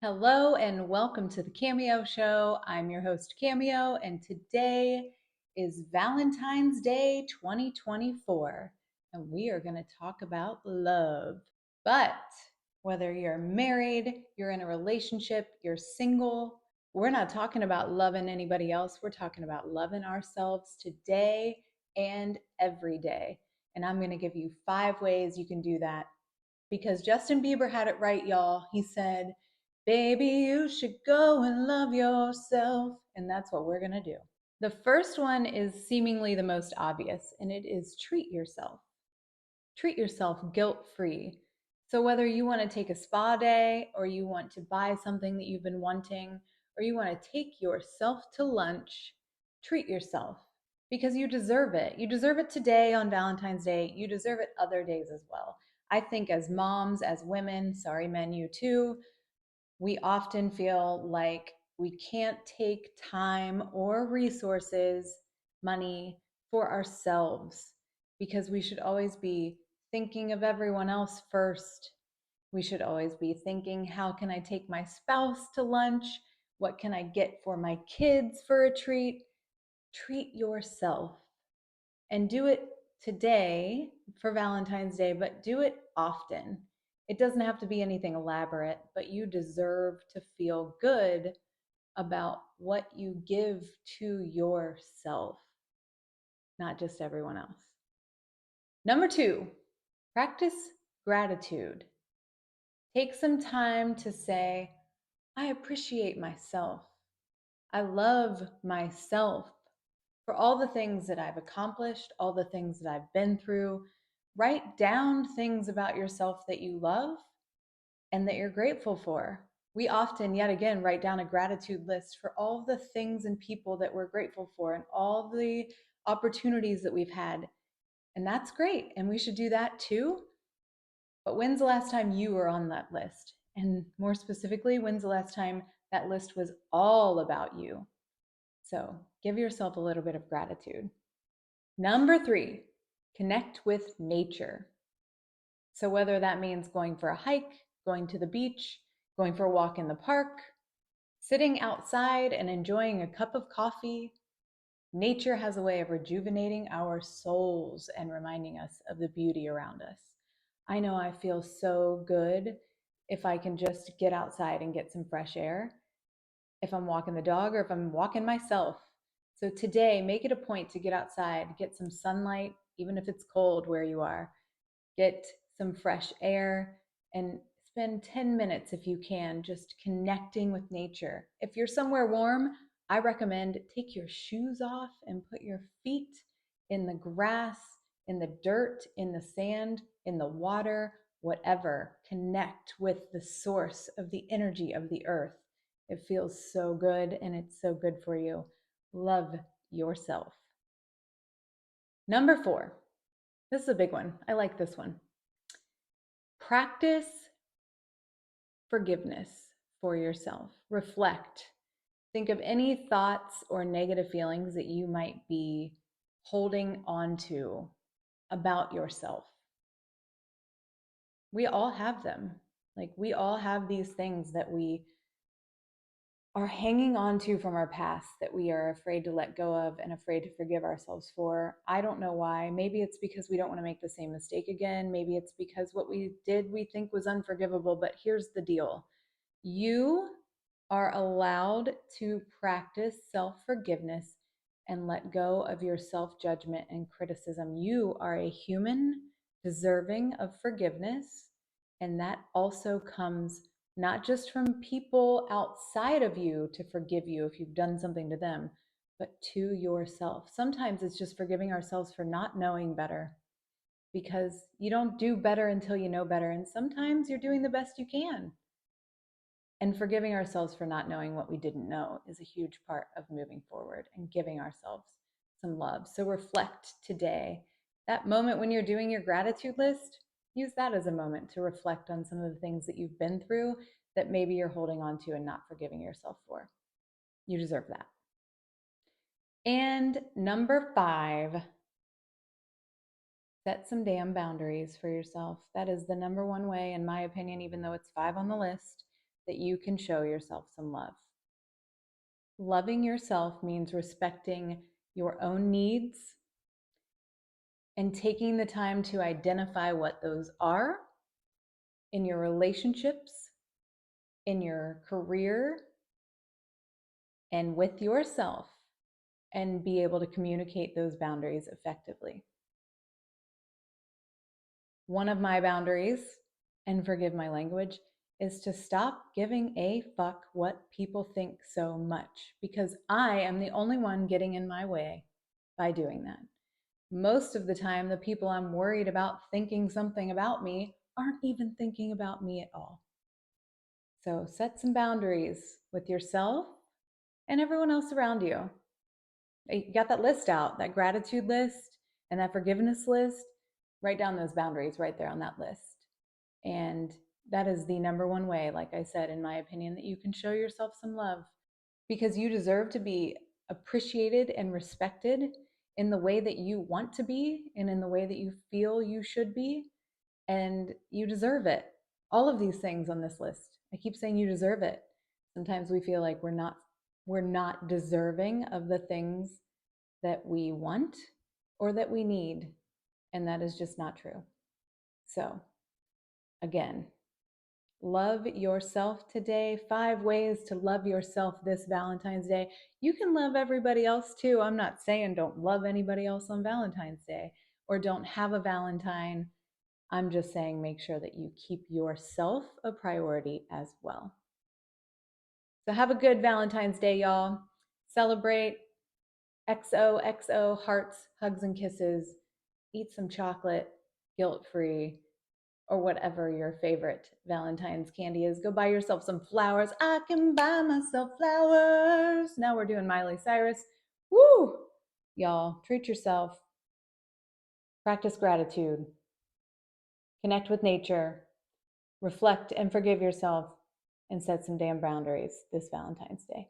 Hello and welcome to the Cameo Show. I'm your host, Cameo, and today is Valentine's Day 2024, and we are going to talk about love. But whether you're married, you're in a relationship, you're single, we're not talking about loving anybody else. We're talking about loving ourselves today and every day. And I'm going to give you 5 ways you can do that because Justin Bieber had it right, y'all. He said, "Baby, you should go and love yourself." And that's what we're going to do. The first one is seemingly the most obvious, and it is treat yourself. Treat yourself guilt free. So, whether you want to take a spa day, or you want to buy something that you've been wanting, or you want to take yourself to lunch, treat yourself because you deserve it. You deserve it today on Valentine's Day. You deserve it other days as well. I think as moms, as women, sorry, men, you too, we often feel like we can't take time or resources, money for ourselves because we should always be thinking of everyone else first. We should always be thinking, how can I take my spouse to lunch? What can I get for my kids for a treat? Treat yourself and do it today for Valentine's Day, but do it often. It doesn't have to be anything elaborate, but you deserve to feel good about what you give to yourself, not just everyone else. Number 2, practice gratitude. Take some time to say, I appreciate myself. I love myself for all the things that I've accomplished, all the things that I've been through. Write down things about yourself that you love and that you're grateful for. We often, yet again, write down a gratitude list for all the things and people that we're grateful for and all the opportunities that we've had. And that's great. And we should do that too. But when's the last time you were on that list? And more specifically, when's the last time that list was all about you? So give yourself a little bit of gratitude. Number 3, connect with nature. So whether that means going for a hike, going to the beach, going for a walk in the park, sitting outside and enjoying a cup of coffee, nature has a way of rejuvenating our souls and reminding us of the beauty around us. I know I feel so good if I can just get outside and get some fresh air, if I'm walking the dog or if I'm walking myself. So today, make it a point to get outside, get some sunlight, even if it's cold where you are, get some fresh air, and spend 10 minutes if you can just connecting with nature. If you're somewhere warm, I recommend take your shoes off and put your feet in the grass, in the dirt, in the sand, in the water, whatever. Connect with the source of the energy of the earth. It feels so good and it's so good for you. Love yourself. Number 4, this is a big one. I like this one. Practice forgiveness for yourself. Reflect. Think of any thoughts or negative feelings that you might be holding on to about yourself. We all have them. Like, we all have these things that we are hanging on to from our past that we are afraid to let go of and afraid to forgive ourselves for. I don't know why. Maybe it's because we don't want to make the same mistake again. Maybe it's because what we did we think was unforgivable. But here's the deal: you are allowed to practice self forgiveness and let go of your self judgment and criticism. You are a human deserving of forgiveness, and that also comes not just from people outside of you to forgive you if you've done something to them, but to yourself. Sometimes it's just forgiving ourselves for not knowing better, because you don't do better until you know better. And sometimes you're doing the best you can. And forgiving ourselves for not knowing what we didn't know is a huge part of moving forward and giving ourselves some love. So reflect today. That moment when you're doing your gratitude list, use that as a moment to reflect on some of the things that you've been through that maybe you're holding on to and not forgiving yourself for. You deserve that. And number 5, set some damn boundaries for yourself. That is the number one way, in my opinion, even though it's 5 on the list, that you can show yourself some love. Loving yourself means respecting your own needs and taking the time to identify what those are in your relationships, in your career, and with yourself, and be able to communicate those boundaries effectively. One of my boundaries, and forgive my language, is to stop giving a fuck what people think so much, because I am the only one getting in my way by doing that. Most of the time, the people I'm worried about thinking something about me aren't even thinking about me at all. So set some boundaries with yourself and everyone else around you. You got that list out, that gratitude list and that forgiveness list. Write down those boundaries right there on that list. And that is the number one way, like I said, in my opinion, that you can show yourself some love, because you deserve to be appreciated and respected in the way that you want to be and in the way that you feel you should be. And you deserve it. All of these things on this list. I keep saying you deserve it. Sometimes we feel like we're not deserving of the things that we want or that we need, and that is just not true. So, again, love yourself today. 5 ways to love yourself this Valentine's Day. You can love everybody else too. I'm not saying don't love anybody else on Valentine's Day or don't have a Valentine. I'm just saying make sure that you keep yourself a priority as well. So have a good Valentine's Day, y'all. Celebrate. XOXO, hearts, hugs, and kisses. Eat some chocolate, guilt-free, or whatever your favorite Valentine's candy is. Go buy yourself some flowers. I can buy myself flowers. Now we're doing Miley Cyrus. Woo! Y'all, treat yourself. Practice gratitude. Connect with nature. Reflect and forgive yourself. And set some damn boundaries this Valentine's Day.